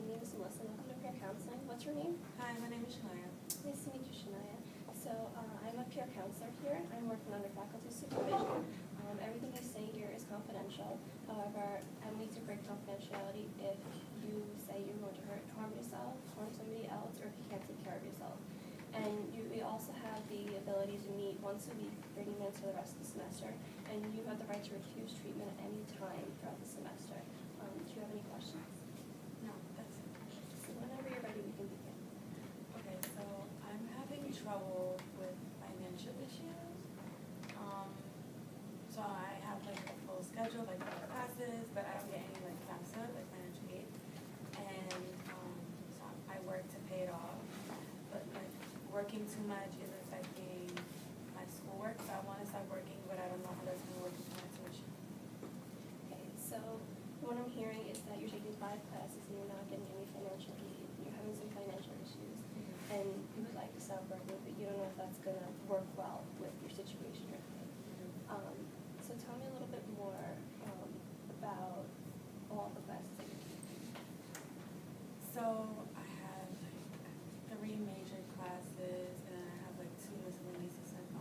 name is Melissa. Welcome to Peer Counseling. What's your name? Hi, my name is Shania. Nice to meet you, Shania. So I'm a peer counselor here. I'm working under faculty supervision. Everything you say here is confidential. However, I'm willing to break confidentiality if you say you're going to harm yourself, harm somebody else, or if you can't take care of yourself. And we also have the ability to meet once a week, 30 minutes for the rest of the semester, and you have the right to refuse treatment at any time throughout the semester. Do you have any questions? No, that's it. So whenever you're ready, we can begin. Okay, so I'm having trouble with financial issues. So I have like a full schedule, like classes, but I don't get any like FAFSA, like financial aid. And so I work to pay it off. But like working too much is affecting my schoolwork. So I want to stop working, but I don't know how that's going to work with my tuition. Okay, so what I'm hearing is that you're taking 5 classes and you're not getting any financial aid. You're having some financial issues, and you would like to stop working, but you don't know if that's going to work well with your situation you're in. So tell me a little bit more about all the classes that you're taking. So I have like 3 major classes, and then I have like 2 miscellaneous and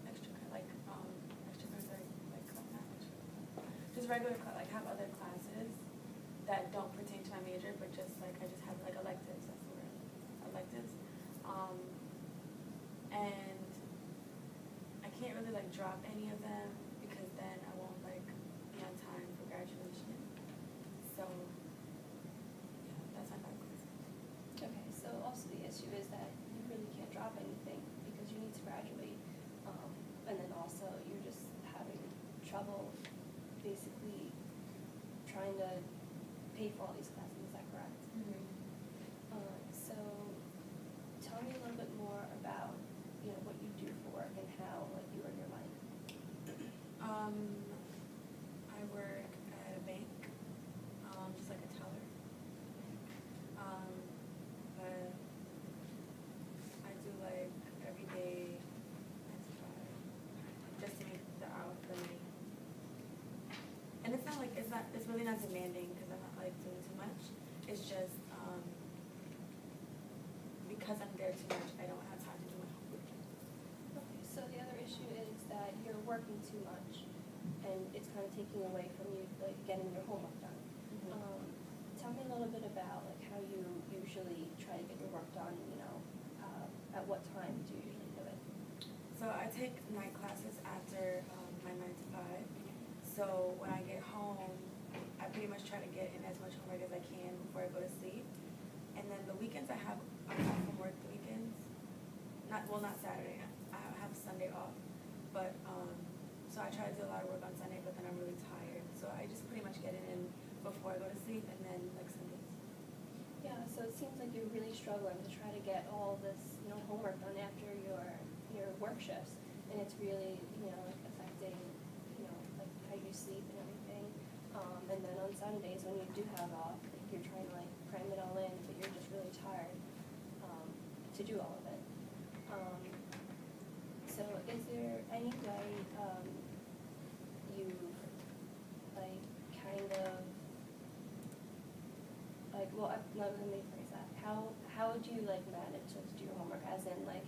extracurricular, like not extra, just regular, like have other classes that don't pertain to my major, but just like I just have like electives. That's the word, electives. And I can't really like drop any of them because then I won't like be on time for graduation. So yeah, that's my background. Okay, so also the issue is that you really can't drop anything because you need to graduate, and then also you're just having trouble basically trying to pay for all these classes. Is that correct? Mm-hmm. So tell me a little bit more about what you do for work and how like you earn your money. I work at a bank, just like a teller. But I do like every day 9 to 5, just to make the money. And it's not like it's really not demanding because I'm not like doing too much. It's just because I'm there too much, I don't have time to do my homework. Okay, so the other issue is that you're working too much, and it's kind of taking away from you like getting your homework done. Tell me a little bit about like how you usually try to get your work done. At what time do you usually do it? So I take night classes after my 9 to 5. So when I get home, I pretty much try to get in as much homework as I can before I go to sleep. And then the weekends I'm off from work the weekends. Not Saturday. I have Sunday off. But so I try to do a lot of work on Sunday, but then I'm really tired. So I just pretty much get it in before I go to sleep, and then like Sundays. Yeah, so it seems like you're really struggling to try to get all this homework done after your work shifts, and it's really like affecting like how you sleep and everything. And then on Sundays when you do have off, you're trying to like cram it all in, but you're just really tired to do all of it. So is there any way you like kind of like let me rephrase that. How would you like manage to do your homework? As in like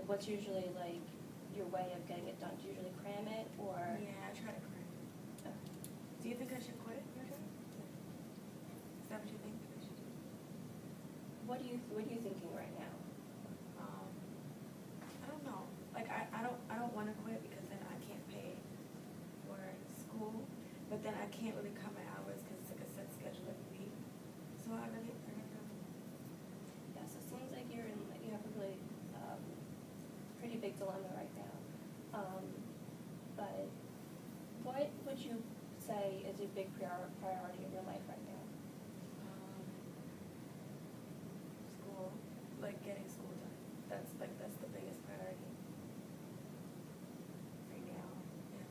what's usually like your way of getting it done? Do you usually cram it or? Yeah, I try to cram it. Okay. Do you think I should quit your job? Is that what you think I should do? What are you thinking right now? I don't know. Like I don't want to quit because then I can't pay for school, but then I can't really cut my hours because it's like a set schedule every week. So I really don't know. Yeah, so it seems like you have a really pretty big dilemma right now. But what would you say is a big priority in your life right now? School, like getting school done. That's the biggest priority right now. Yeah.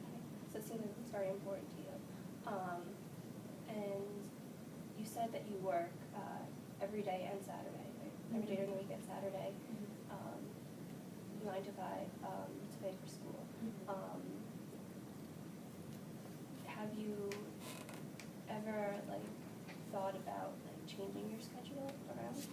Okay. So it seems like it's very important to you. And you said that you work every day and Saturday, right? Every day during the week and Saturday, 9 to 5 to pay for school. Have you ever like changing your schedule around?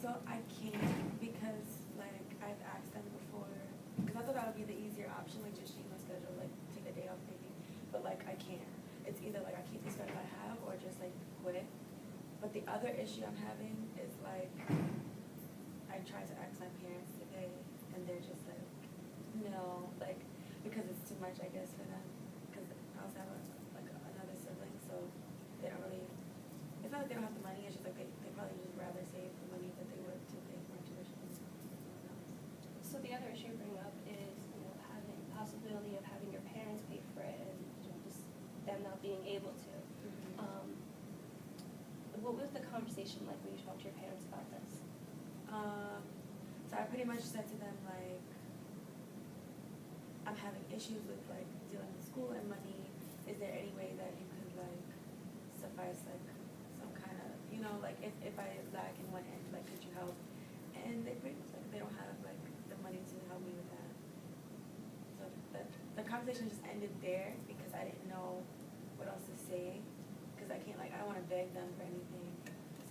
So I can't because like I've asked them before, because I thought that would be the easier option, like just change my schedule, like take a day off maybe. But like I can't. It's either like I keep the schedule I have or just like quit. But the other issue I'm having is like I tried to ask my parents today and they're just like, no, like because it's too much I guess for them. Because I also have another sibling, so they don't really. It's not that they don't have the money. It's just like they probably just rather save the money that they would to pay for tuition. So the other issue you bring up is, having possibility of having your parents pay for it and just them not being able to. What was the conversation like when you talked to your parents about this? So I pretty much said to them like, I'm having issues with like dealing with school and money. Is there any way that you could like suffice like some kind of, like if I lack in one end, like could you help? And they pretty much like they don't have like the money to help me with that. So the conversation just ended there because I didn't know what else to say. Because I can't, like, I don't want to beg them for anything.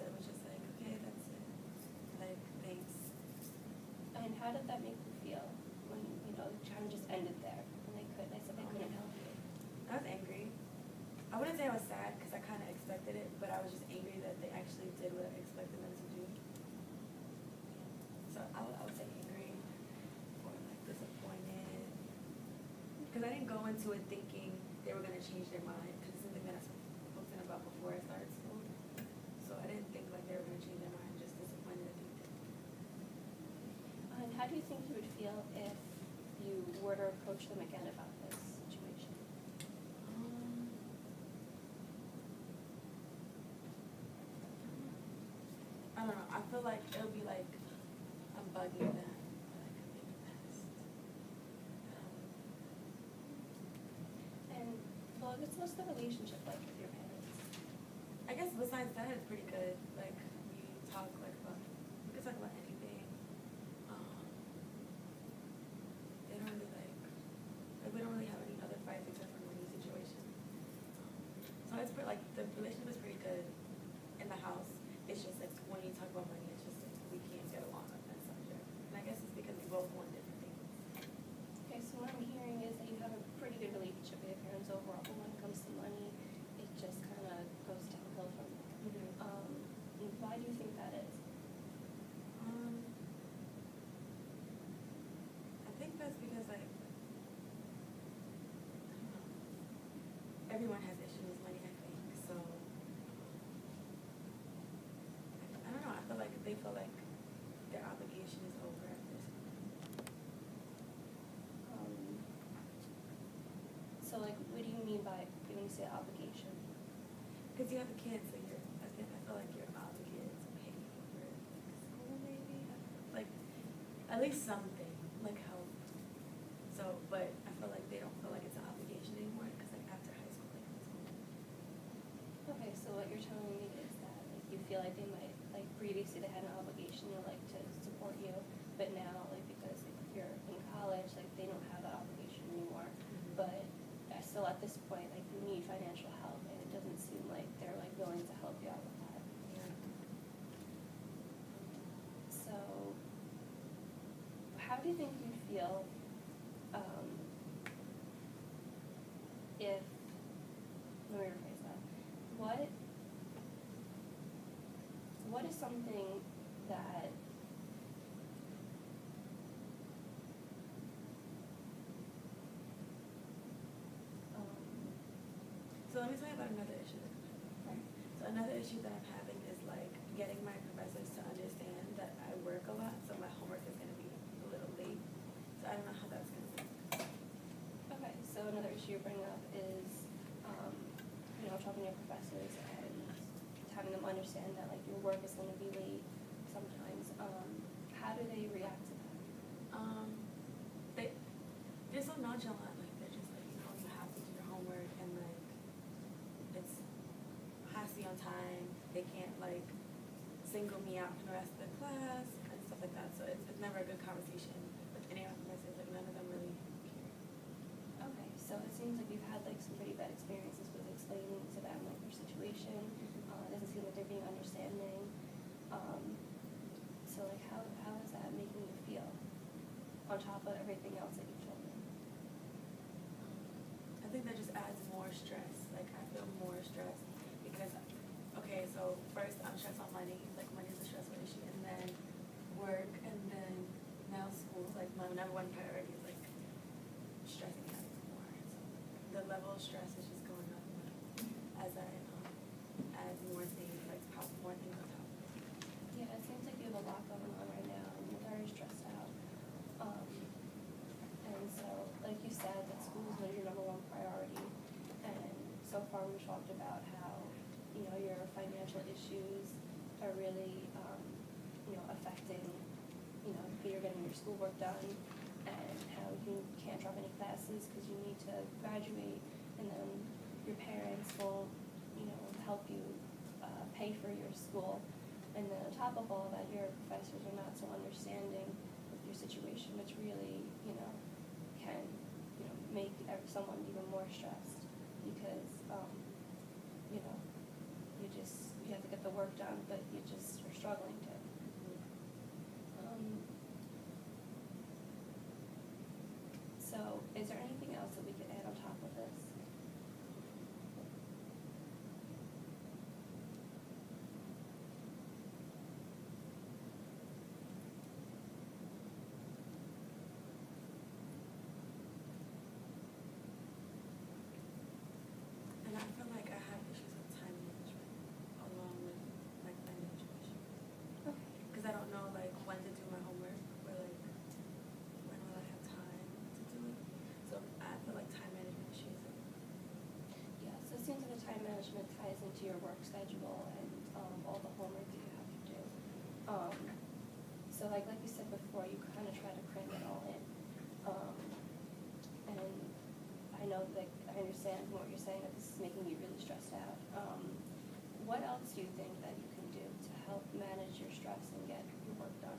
So it was just like, okay, that's it. Like, thanks. And how did that make you feel when, kind of just ended there and they said they couldn't help you? I was angry. I wouldn't say I was sad because I kind of expected it, but I was just angry that they actually did what I expected them to do. So I would say angry or like disappointed. Because I didn't go into it thinking they were going to change their mind because it's something that I spoken about before I started school. So I didn't think like they were going to change their mind, just disappointed that they did. And how do you think you would feel if you were to approach them again about this situation? I don't know. I feel like it'll be like I'm bugging them, but I could be in the past. And well, what's the relationship like with your parents? I guess besides that, it's pretty good. Like we talk like about, we can talk about anything. They don't really like we don't really have any other fights except for money situation. So it's pretty, like the relationship is pretty good in the house. It's just like when you talk about money, it's just like we can't get along on that subject. And I guess it's because we both want different things. Okay, so what I'm hearing is that you have a pretty good relationship with your parents overall, but when it comes to money, it just kind of goes downhill from there. Why do you think that is? I think that's because like, I don't know. Everyone has issues with money, I think. So I don't know. I feel like they feel like their obligation is over at this point. So like, what do you mean by when you say obligation? Because you have a kid, so I feel like you're obligated to pay for like school, maybe. Like at least something, like help. So, but I feel like they don't feel like it's an obligation anymore because like after high school, like it's home. Okay, so what you're telling me is that like you feel like they might like previously they had an obligation to support you, but now like because like, you're in college, like they don't have that obligation anymore. But still at this point, like you need financial help, and it doesn't seem like they're like willing to help you out with that. Yeah. So, how do you think you feel if, let me rephrase that, what is something that So let me tell you about another issue that I'm having. So another issue that I'm having is like getting my professors to understand that I work a lot, so my homework is going to be a little late. So I don't know how that's going to work. Okay, so another issue you bring up is, talking to your professors and having them understand that like your work is going to be late sometimes. How do they react to that? They're so nonchalant. Like they're just like, you have to do your homework and like it's has to be on time. They can't like single me out from the rest of the class and stuff like that. So it's never a good conversation with any of my professors. Like none of them really care. Okay, so it seems like you've had like some pretty bad experiences with explaining to them like your situation. It doesn't seem like they're being understanding. on top of everything else that you've told me? I think that just adds more stress. Like, I feel more stressed because, okay, so first I'm stressed on money. Like, money is a stressful issue. And then work, and then now school. Like, my number one priority is, like, stressing out more. So the level of stress is just going up as I add more things, like, more things on top of it. Yeah, it seems like you have a lot going on right now, and you're very stressed out. And so, like you said, that school is your number one priority. And so far we've talked about how, your financial issues are really, affecting, you're getting your schoolwork done, and how you can't drop any classes because you need to graduate, and then your parents will, help you pay for your school. And then on top of all that, your professors are not so understanding with your situation, which really, can, make someone even more stressed because, you have to get the work done, but you just are struggling to. So, is there anything else that we could add on top of this? And I feel like I have issues with time management along with, like, financial issues. Okay. Because I don't know, like, when to do my homework or, like, when will I have time to do it. So I feel like time management issues. Yeah, so it seems like the time management ties into your work schedule and all the homework that you have to do. So like you said before, you kind of try to cram it all in. And I know, like, I understand what you're saying, that this is making you really stressed out. What else do you think that you can do to help manage your stress and get your work done?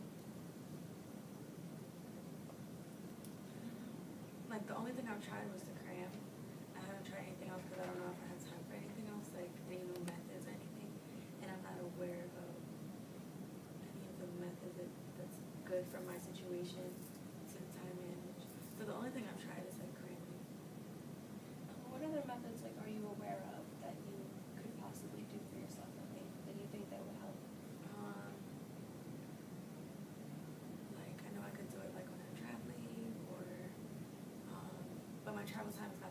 Like, the only thing I've tried was to cram. I haven't tried anything else because I don't know if I have time for anything else, like any new methods or anything. And I'm not aware of any of the methods that's good for my situation to time manage. So the only thing I've tried is, like, cramming. What other methods, like, are you aware of that you could possibly do for yourself, that you think that would help? Like, I know I could do it, like, when I'm traveling or, but my travel time is